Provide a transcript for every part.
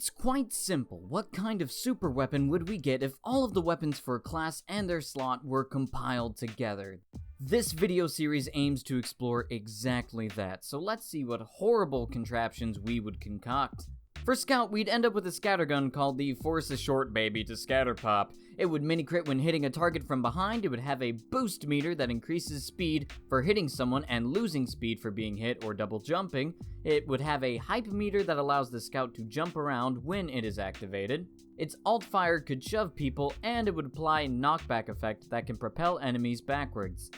It's quite simple. What kind of super weapon would we get if all of the weapons for a class and their slot were compiled together? This video series aims to explore exactly that, so let's see what horrible contraptions we would concoct. For Scout, we'd end up with a scattergun called the Force a Short Baby to Scatter Pop. It would mini-crit when hitting a target from behind. It would have a boost meter that increases speed for hitting someone and losing speed for being hit or double jumping. It would have a hype meter that allows the Scout to jump around when it is activated. Its alt fire could shove people, and it would apply a knockback effect that can propel enemies backwards.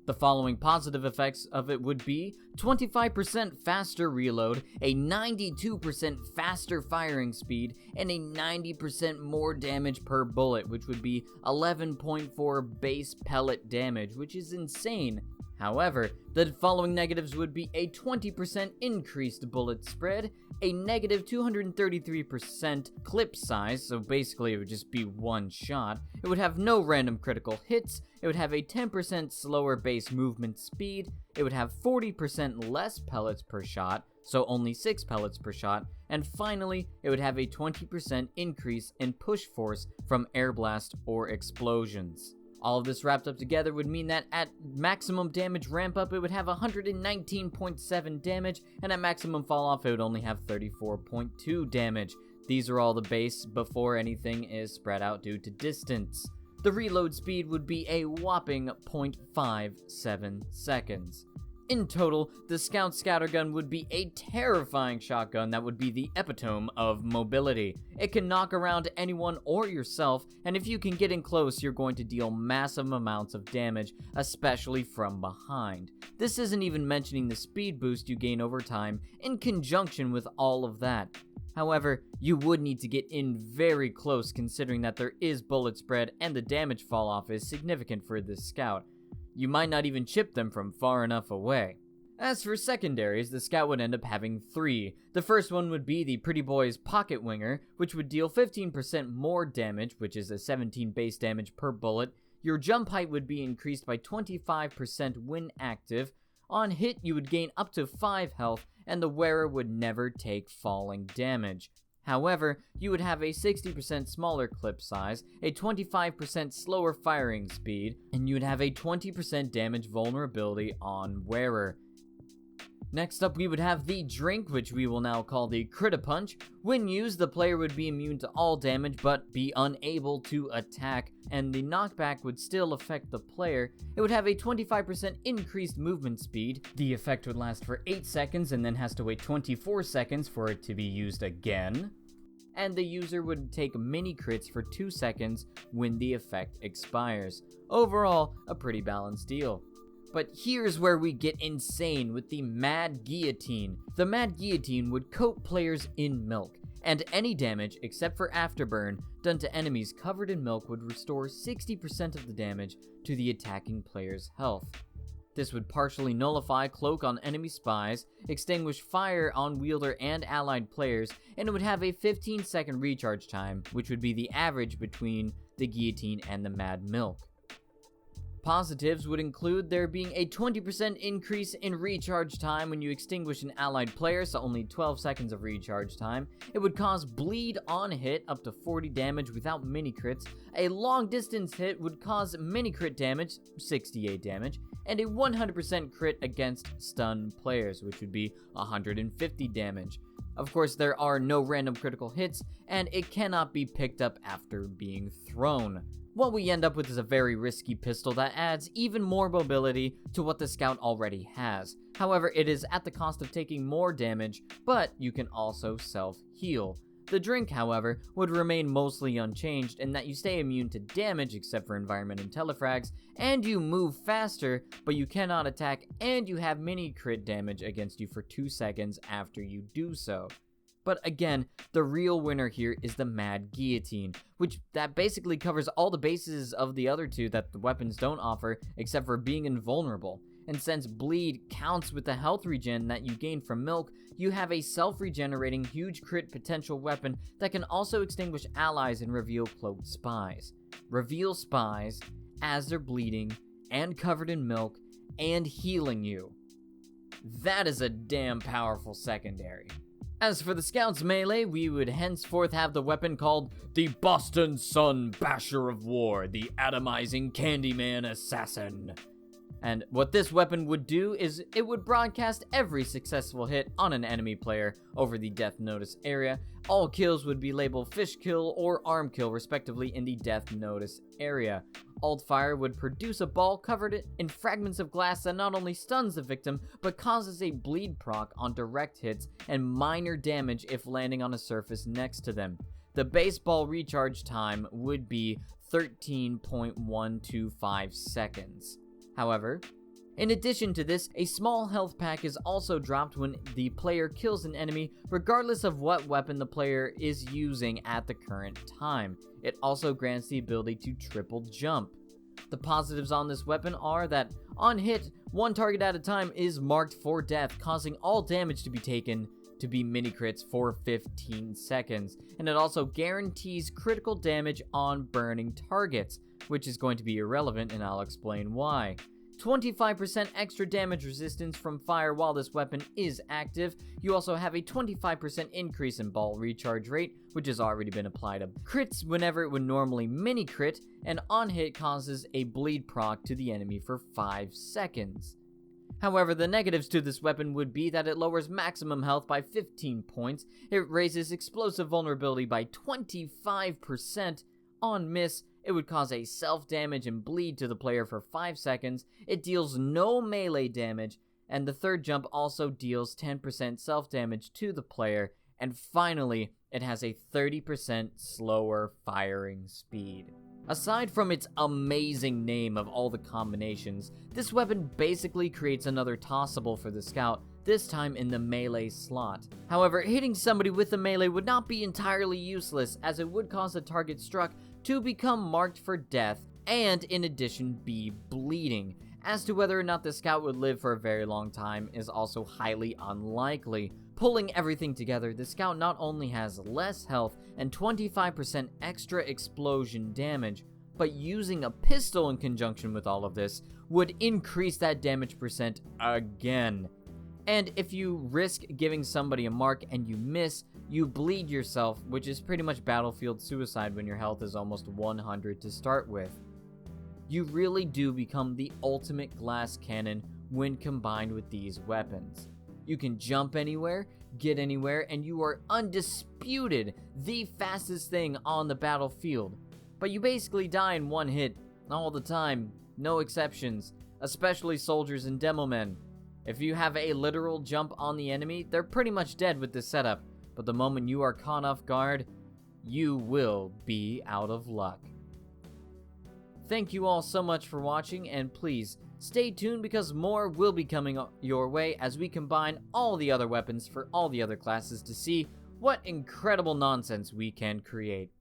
The following positive effects of it would be 25% faster reload, a 92% faster firing speed, and a 90% more damage per bullet, which would be 11.4 base pellet damage, which is insane. However, the following negatives would be a 20% increased bullet spread, a negative 233% clip size, so basically it would just be one shot. It would have no random critical hits. It would have a 10% slower base movement speed. It would have 40% less pellets per shot, so only 6 pellets per shot. And finally, it would have a 20% increase in push force from air blast or explosions. All of this wrapped up together would mean that at maximum damage ramp up, it would have 119.7 damage, and at maximum fall off, it would only have 34.2 damage. These are all the base before anything is spread out due to distance. The reload speed would be a whopping 0.57 seconds. In total, the Scout Scattergun would be a terrifying shotgun that would be the epitome of mobility. It can knock around anyone or yourself, and if you can get in close, you're going to deal massive amounts of damage, especially from behind. This isn't even mentioning the speed boost you gain over time in conjunction with all of that. However, you would need to get in very close considering that there is bullet spread and the damage fall off is significant for this Scout. You might not even chip them from far enough away. As for secondaries, the Scout would end up having 3. The first one would be the Pretty Boy's Pocket Winger, which would deal 15% more damage, which is a 17 base damage per bullet. Your jump height would be increased by 25% when active. On hit, you would gain up to 5 health, and the wearer would never take falling damage. However, you would have a 60% smaller clip size, a 25% slower firing speed, and you would have a 20% damage vulnerability on wearer. Next up, we would have the Drink, which we will now call the Crit-a-Punch. When used, the player would be immune to all damage, but be unable to attack, and the knockback would still affect the player. It would have a 25% increased movement speed. The effect would last for 8 seconds, and then has to wait 24 seconds for it to be used again. And the user would take mini crits for 2 seconds when the effect expires. Overall, a pretty balanced deal. But here's where we get insane with the Mad Guillotine. The Mad Guillotine would coat players in milk, and any damage, except for afterburn, done to enemies covered in milk would restore 60% of the damage to the attacking player's health. This would partially nullify cloak on enemy spies, extinguish fire on wielder and allied players, and it would have a 15-second recharge time, which would be the average between the Guillotine and the Mad Milk. Positives would include there being a 20% increase in recharge time when you extinguish an allied player, so only 12 seconds of recharge time. It would cause bleed on hit up to 40 damage without mini crits. A long distance hit would cause mini crit damage, 68 damage, and a 100% crit against stun players, which would be 150 damage. Of course, there are no random critical hits, and it cannot be picked up after being thrown. What we end up with is a very risky pistol that adds even more mobility to what the Scout already has. However, it is at the cost of taking more damage, but you can also self-heal. The Drink, however, would remain mostly unchanged in that you stay immune to damage except for environment and telefrags, and you move faster, but you cannot attack, and you have mini crit damage against you for 2 seconds after you do so. But again, the real winner here is the Mad Guillotine, which that basically covers all the bases of the other two that the weapons don't offer, except for being invulnerable. And since bleed counts with the health regen that you gain from milk, you have a self-regenerating huge crit potential weapon that can also extinguish allies and reveal cloaked spies. Reveal spies as they're bleeding and covered in milk and healing you. That is a damn powerful secondary. As for the Scout's melee, we would henceforth have the weapon called the Boston Sun Basher of War, the Atomizing Candyman Assassin. And what this weapon would do is it would broadcast every successful hit on an enemy player over the death notice area. All kills would be labeled fish kill or arm kill respectively in the death notice area. Alt fire would produce a ball covered in fragments of glass that not only stuns the victim, but causes a bleed proc on direct hits and minor damage if landing on a surface next to them. The baseball recharge time would be 13.125 seconds. However, in addition to this, a small health pack is also dropped when the player kills an enemy, regardless of what weapon the player is using at the current time. It also grants the ability to triple jump. The positives on this weapon are that, on hit, one target at a time is marked for death, causing all damage to be taken to be mini crits for 15 seconds, and it also guarantees critical damage on burning targets, which is going to be irrelevant, and I'll explain why. 25% extra damage resistance from fire while this weapon is active. You also have a 25% increase in ball recharge rate, which has already been applied to crits whenever it would normally mini crit, and on hit causes a bleed proc to the enemy for 5 seconds. However, the negatives to this weapon would be that it lowers maximum health by 15 points, it raises explosive vulnerability by 25%, on miss, it would cause a self-damage and bleed to the player for 5 seconds, it deals no melee damage, and the third jump also deals 10% self-damage to the player, and finally, it has a 30% slower firing speed. Aside from its amazing name of all the combinations, this weapon basically creates another tossable for the Scout, this time in the melee slot. However, hitting somebody with the melee would not be entirely useless, as it would cause the target struck to become marked for death, and in addition be bleeding. As to whether or not the Scout would live for a very long time is also highly unlikely. Pulling everything together, the Scout not only has less health and 25% extra explosion damage, but using a pistol in conjunction with all of this would increase that damage percent again. And if you risk giving somebody a mark and you miss, you bleed yourself, which is pretty much battlefield suicide when your health is almost 100 to start with. You really do become the ultimate glass cannon when combined with these weapons. You can jump anywhere, get anywhere, and you are undisputed the fastest thing on the battlefield. But you basically die in one hit, all the time, no exceptions, especially soldiers and demo men. If you have a literal jump on the enemy, they're pretty much dead with this setup, but the moment you are caught off guard, you will be out of luck. Thank you all so much for watching, and please, stay tuned because more will be coming your way as we combine all the other weapons for all the other classes to see what incredible nonsense we can create.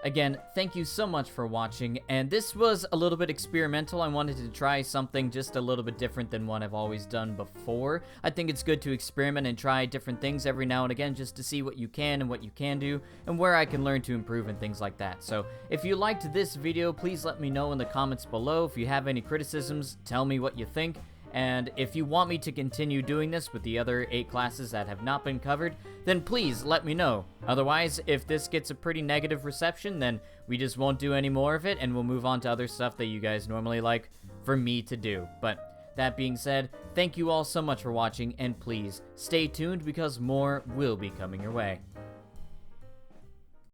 Again, thank you so much for watching, and this was a little bit experimental. I wanted to try something just a little bit different than what I've always done before. I think it's good to experiment and try different things every now and again just to see what you can and what you can do, and where I can learn to improve and things like that. So, if you liked this video, please let me know in the comments below. If you have any criticisms, tell me what you think. And if you want me to continue doing this with the other 8 classes that have not been covered, then please let me know. Otherwise, if this gets a pretty negative reception, then we just won't do any more of it, and we'll move on to other stuff that you guys normally like for me to do. But that being said, thank you all so much for watching, and please stay tuned because more will be coming your way.